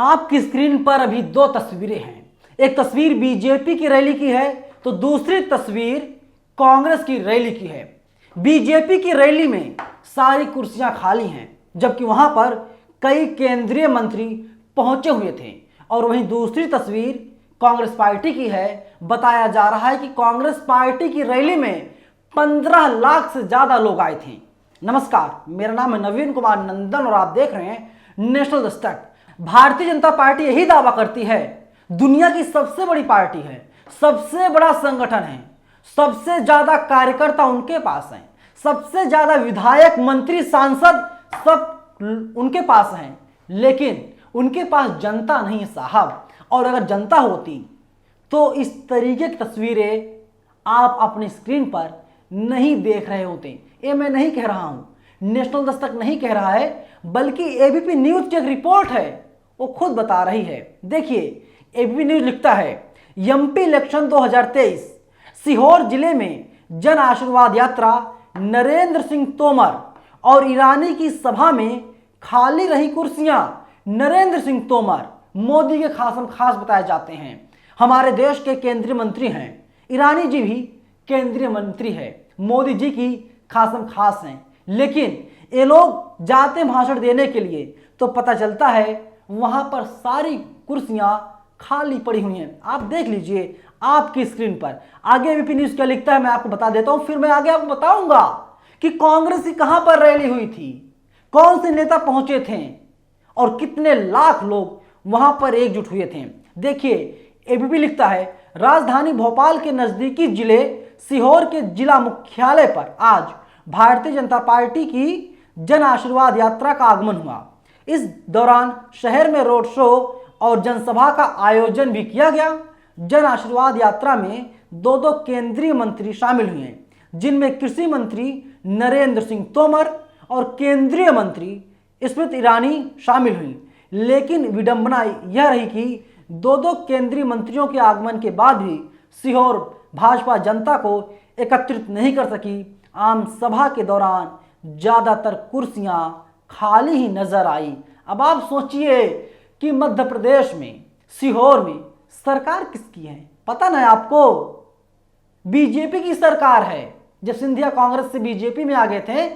आपकी स्क्रीन पर अभी दो तस्वीरें हैं। एक तस्वीर बीजेपी की रैली की है तो दूसरी तस्वीर कांग्रेस की रैली की है। बीजेपी की रैली में सारी कुर्सियां खाली हैं, जबकि वहां पर कई केंद्रीय मंत्री पहुंचे हुए थे। और वहीं दूसरी तस्वीर कांग्रेस पार्टी की है। बताया जा रहा है कि कांग्रेस पार्टी की रैली में 15 लाख से ज्यादा लोग आए थे। नमस्कार, मेरा नाम है नवीन कुमार नंदन और आप देख रहे हैं नेशनल दस्तक। भारतीय जनता पार्टी यही दावा करती है दुनिया की सबसे बड़ी पार्टी है, सबसे बड़ा संगठन है, सबसे ज्यादा कार्यकर्ता उनके पास हैं, सबसे ज्यादा विधायक मंत्री सांसद सब उनके पास हैं, लेकिन उनके पास जनता नहीं है साहब। और अगर जनता होती तो इस तरीके की तस्वीरें आप अपनी स्क्रीन पर नहीं देख रहे होते। ये मैं नहीं कह रहा हूं, नेशनल दस्तक नहीं कह रहा है, बल्कि एबीपी न्यूज की एक रिपोर्ट है, वो खुद बता रही है। देखिए, एबीपी न्यूज लिखता है एमपी इलेक्शन 2023 सीहोर जिले में जन आशीर्वाद यात्रा, नरेंद्र सिंह तोमर और ईरानी की सभा में खाली रही कुर्सियां। नरेंद्र सिंह तोमर मोदी के खासम खास बताए जाते हैं, हमारे देश के केंद्रीय मंत्री हैं। ईरानी जी भी केंद्रीय मंत्री है, मोदी जी की खासम खास हैं। लेकिन ये लोग जाते भाषण देने के लिए तो पता चलता है वहां पर सारी कुर्सियां खाली पड़ी हुई हैं। आप देख लीजिए आपकी स्क्रीन पर। आगे एबीपी न्यूज क्या लिखता है मैं आपको बता देता हूं, फिर मैं आगे आपको बताऊंगा कि कांग्रेस की कहां पर रैली हुई थी, कौन से नेता पहुंचे थे और कितने लाख लोग वहां पर एकजुट हुए थे। देखिए, एबीपी लिखता है राजधानी भोपाल के नजदीकी जिले सीहोर के जिला मुख्यालय पर आज भारतीय जनता पार्टी की जन आशीर्वाद यात्रा का आगमन हुआ। इस दौरान शहर में रोड शो और जनसभा का आयोजन भी किया गया। जन आशीर्वाद यात्रा में दो केंद्रीय मंत्री शामिल हुए, जिनमें कृषि मंत्री नरेंद्र सिंह तोमर और केंद्रीय मंत्री स्मृति ईरानी शामिल हुई। लेकिन विडंबना यह रही कि दो केंद्रीय मंत्रियों के आगमन के बाद भी सीहोर भाजपा जनता को एकत्रित नहीं कर सकी। आम सभा के दौरान ज्यादातर कुर्सियां खाली ही नजर आई। अब आप सोचिए कि मध्य प्रदेश में सीहोर में सरकार किसकी है, पता ना आपको? बीजेपी की सरकार है। जब सिंधिया कांग्रेस से बीजेपी में आ गए थे,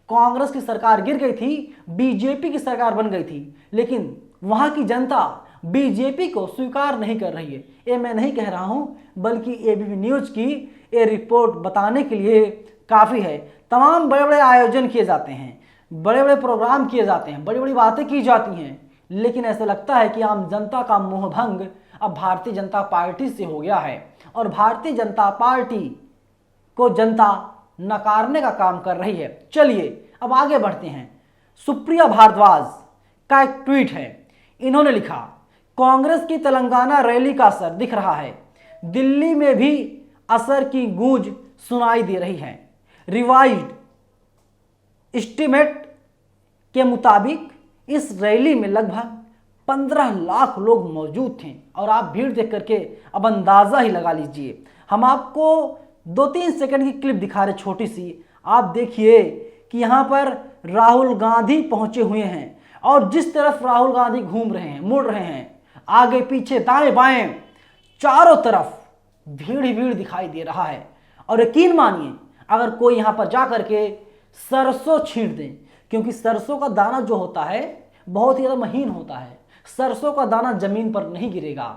कांग्रेस की सरकार गिर गई थी, बीजेपी की सरकार बन गई थी। लेकिन वहां की जनता बीजेपी को स्वीकार नहीं कर रही है। ये मैं नहीं कह रहा हूं, बल्कि एबीपी न्यूज की ये रिपोर्ट बताने के लिए काफी है। तमाम बड़े बड़े आयोजन किए जाते हैं, बड़े बड़े प्रोग्राम किए जाते हैं, बड़ी बड़ी बातें की जाती हैं, लेकिन ऐसा लगता है कि आम जनता का मोहभंग अब भारतीय जनता पार्टी से हो गया है और भारतीय जनता पार्टी को जनता नकारने का काम कर रही है। चलिए अब आगे बढ़ते हैं। सुप्रिया भारद्वाज का एक ट्वीट है, इन्होंने लिखा कांग्रेस की तेलंगाना रैली का असर दिख रहा है, दिल्ली में भी असर की गूंज सुनाई दे रही है। रिवाइज्ड एस्टीमेट के मुताबिक इस रैली में लगभग 15 लाख लोग मौजूद थे। और आप भीड़ देख करके अब अंदाजा ही लगा लीजिए। हम आपको 2-3 सेकंड की क्लिप दिखा रहे छोटी सी। आप देखिए कि यहाँ पर राहुल गांधी पहुंचे हुए हैं और जिस तरफ राहुल गांधी घूम रहे हैं, मुड़ रहे हैं, आगे पीछे दाएं बाएं चारों तरफ भीड़ ही भीड़ दिखाई दे रहा है। और यकीन मानिए अगर कोई यहाँ पर जा करके सरसों छींट दे, क्योंकि सरसों का दाना जो होता है बहुत ही ज़्यादा महीन होता है, सरसों का दाना जमीन पर नहीं गिरेगा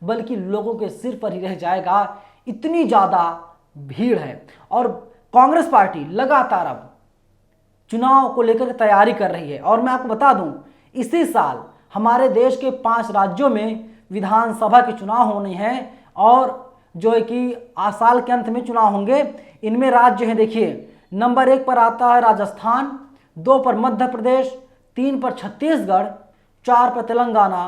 बल्कि लोगों के सिर पर ही रह जाएगा, इतनी ज़्यादा भीड़ है। और कांग्रेस पार्टी लगातार अब चुनाव को लेकर तैयारी कर रही है। और मैं आपको बता दूं, इसी साल हमारे देश के 5 राज्यों में विधानसभा के चुनाव होने हैं और जो है कि साल के अंत में चुनाव होंगे। इनमें राज्य हैं, देखिए नंबर 1 पर आता है राजस्थान, 2 पर मध्य प्रदेश, 3 पर छत्तीसगढ़, 4 पर तेलंगाना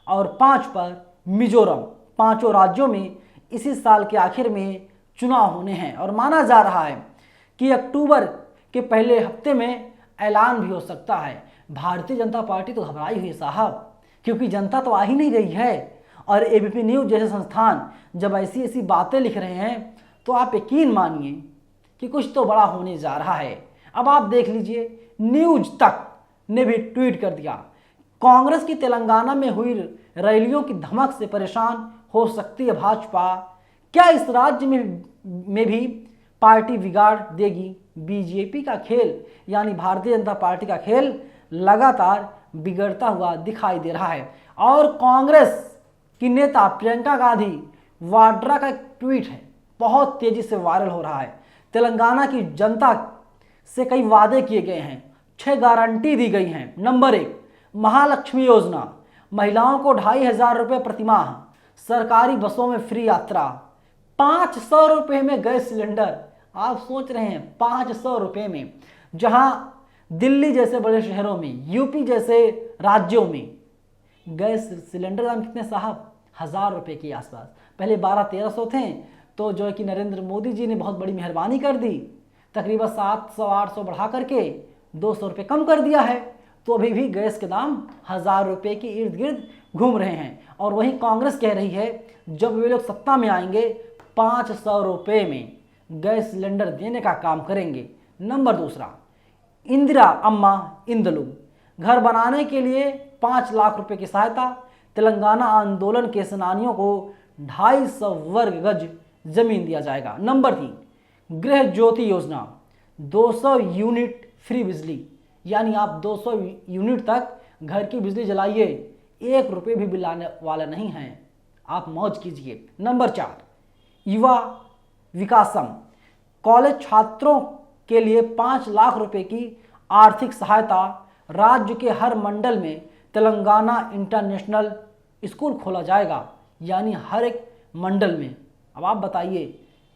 और 5 पर मिजोरम। 5 राज्यों में इसी साल के आखिर में चुनाव होने हैं और माना जा रहा है कि अक्टूबर के पहले हफ्ते में ऐलान भी हो सकता है। भारतीय जनता पार्टी तो घबराई हुई है साहब, क्योंकि जनता तो आ ही नहीं रही है। और एबीपी न्यूज जैसे संस्थान जब ऐसी ऐसी बातें लिख रहे हैं तो आप यकीन मानिए कि कुछ तो बड़ा होने जा रहा है। अब आप देख लीजिए, न्यूज तक ने भी ट्वीट कर दिया कांग्रेस की तेलंगाना में हुई रैलियों की धमक से परेशान हो सकती है भाजपा। क्या इस राज्य में भी पार्टी बिगाड़ देगी? बीजेपी का खेल यानी भारतीय जनता पार्टी का खेल लगातार बिगड़ता हुआ दिखाई दे रहा है। और कांग्रेस की नेता प्रियंका गांधी वाड्रा का एक ट्वीट है, बहुत तेजी से वायरल हो रहा है। तेलंगाना की जनता से कई वादे किए गए हैं, 6 गारंटी दी गई हैं। नंबर 1, महालक्ष्मी योजना, महिलाओं को 2,500 रुपये प्रतिमाह, सरकारी बसों में फ्री यात्रा, 500 रुपये में गैस सिलेंडर। आप सोच रहे हैं 500 रुपये में, जहां दिल्ली जैसे बड़े शहरों में, यूपी जैसे राज्यों में गैस सिलेंडर दाम कितने साहब? 1,000 रुपये के आसपास। पहले 1200-1300 थे, तो जो है कि नरेंद्र मोदी जी ने बहुत बड़ी मेहरबानी कर दी, तकरीबन 700-800 बढ़ा करके 200 रुपये कम कर दिया है। तो अभी भी गैस के दाम 1,000 रुपये के इर्द गिर्द घूम रहे हैं। और वहीं कांग्रेस कह रही है जब वे लोग सत्ता में आएंगे 500 रुपये में गैस सिलेंडर देने का काम करेंगे। नंबर 2, इंदिरा अम्मा इंदलू, घर बनाने के लिए 5 लाख रुपए की सहायता। तेलंगाना आंदोलन के सेनानियों को 250 वर्ग गज जमीन दिया जाएगा। नंबर 3, गृह ज्योति योजना, 200 यूनिट फ्री बिजली, यानी आप 200 यूनिट तक घर की बिजली जलाइए, 1 रुपये भी बिल आने वाला नहीं है, आप मौज कीजिए। नंबर 4, युवा विकासम, कॉलेज छात्रों के लिए 5 लाख रुपए की आर्थिक सहायता। राज्य के हर मंडल में तेलंगाना इंटरनेशनल स्कूल खोला जाएगा, यानी हर एक मंडल में। अब आप बताइए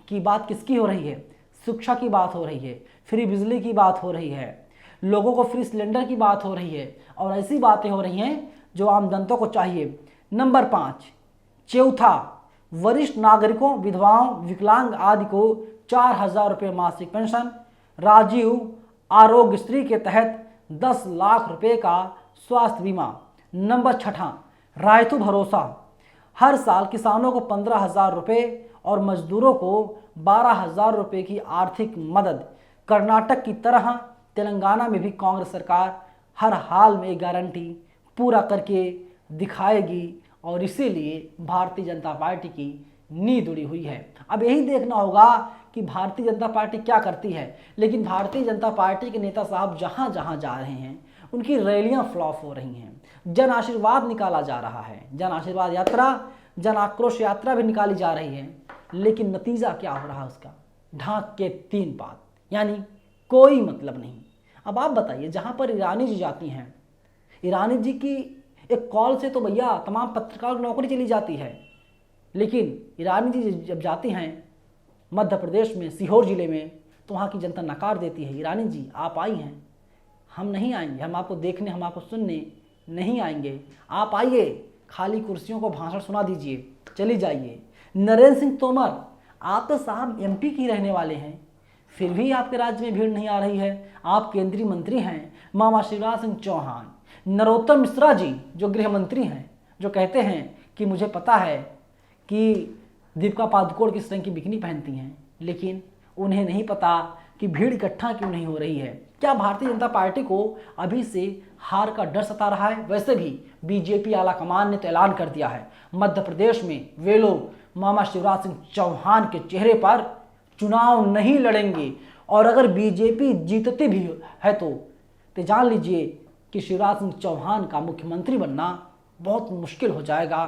कि बात किसकी हो रही है? शिक्षा की बात हो रही है, फ्री बिजली की बात हो रही है, लोगों को फ्री सिलेंडर की बात हो रही है, और ऐसी बातें हो रही हैं जो आम जनता को चाहिए। नंबर 5, चौथा, वरिष्ठ नागरिकों, विधवाओं, विकलांग आदि को 4,000 रुपये मासिक पेंशन। राजीव आरोग्यश्री के तहत 10 लाख रुपए का स्वास्थ्य बीमा। नंबर 6, रायतु भरोसा, हर साल किसानों को 15,000 रुपये और मजदूरों को 12,000 रुपये की आर्थिक मदद। कर्नाटक की तरह तेलंगाना में भी कांग्रेस सरकार हर हाल में गारंटी पूरा करके दिखाएगी, और इसीलिए भारतीय जनता पार्टी की नींद उड़ी हुई है। अब यही देखना होगा कि भारतीय जनता पार्टी क्या करती है। लेकिन भारतीय जनता पार्टी के नेता साहब जहाँ जहाँ जा रहे हैं उनकी रैलियाँ फ्लॉप हो रही हैं। जन आशीर्वाद निकाला जा रहा है, जन आशीर्वाद यात्रा, जन आक्रोश यात्रा भी निकाली जा रही है, लेकिन नतीजा क्या हो रहा है उसका? ढाक के 3 बात, यानी कोई मतलब नहीं। अब आप बताइए, जहाँ पर ईरानी जी जाती हैं, ईरानी जी की एक कॉल से तो भैया तमाम पत्रकारों की नौकरी चली जाती है, लेकिन ईरानी जी जब जाती हैं मध्य प्रदेश में सीहोर जिले में, तो वहाँ की जनता नकार देती है। ईरानी जी आप आई हैं, हम नहीं आएंगे, हम आपको देखने, हम आपको सुनने नहीं आएंगे, आप आइए, खाली कुर्सियों को भाषण सुना दीजिए, चली जाइए। नरेंद्र सिंह तोमर, आप तो साहब एमपी की रहने वाले हैं, फिर भी आपके राज्य में भीड़ नहीं आ रही है। आप केंद्रीय मंत्री हैं। मामा शिवराज सिंह चौहान, नरोत्तम मिश्रा जी जो गृह मंत्री हैं, जो कहते हैं कि मुझे पता है कि दीपिका पादुकोण किस रंग की बिकनी पहनती हैं, लेकिन उन्हें नहीं पता कि भीड़ इकट्ठा क्यों नहीं हो रही है। क्या भारतीय जनता पार्टी को अभी से हार का डर सता रहा है? वैसे भी बीजेपी आला कमान ने तो ऐलान कर दिया है, मध्य प्रदेश में वे लोग मामा शिवराज सिंह चौहान के चेहरे पर चुनाव नहीं लड़ेंगे, और अगर बीजेपी जीतती भी है तो जान लीजिए कि शिवराज सिंह चौहान का मुख्यमंत्री बनना बहुत मुश्किल हो जाएगा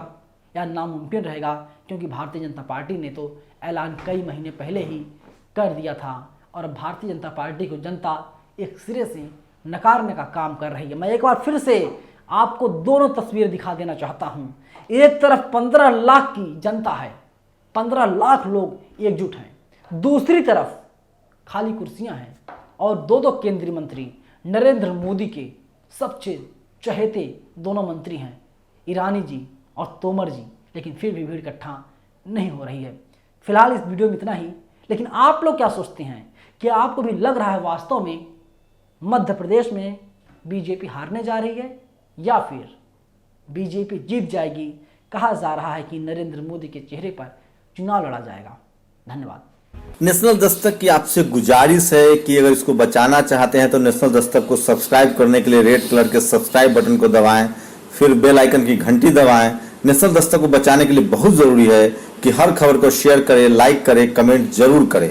या नामुमकिन रहेगा, क्योंकि भारतीय जनता पार्टी ने तो ऐलान कई महीने पहले ही कर दिया था, और अब भारतीय जनता पार्टी को जनता एक सिरे से नकारने का काम कर रही है। मैं एक बार फिर से आपको दोनों तस्वीर दिखा देना चाहता हूं। एक तरफ 15 लाख की जनता है, 15 लाख लोग एकजुट हैं, दूसरी तरफ खाली कुर्सियां हैं, और 2 केंद्रीय मंत्री नरेंद्र मोदी के सबसे चहेते दोनों मंत्री हैं, ईरानी जी और तोमर जी, लेकिन फिर भी भीड़ इकट्ठा नहीं हो रही है। फिलहाल इस वीडियो में इतना ही, लेकिन आप लोग क्या सोचते हैं? कि आपको भी लग रहा है वास्तव में मध्य प्रदेश में बीजेपी हारने जा रही है, या फिर बीजेपी जीत जाएगी? कहा जा रहा है कि नरेंद्र मोदी के चेहरे पर चुनाव लड़ा जाएगा। धन्यवाद। नेशनल दस्तक की आपसे गुजारिश है कि अगर इसको बचाना चाहते हैं तो नेशनल दस्तक को सब्सक्राइब करने के लिए रेड कलर के सब्सक्राइब बटन को दबाएं फिर बेल आइकन की घंटी दबाएं। नेशनल दस्तक को बचाने के लिए बहुत जरूरी है कि हर खबर को शेयर करें, लाइक करें, कमेंट जरूर करें।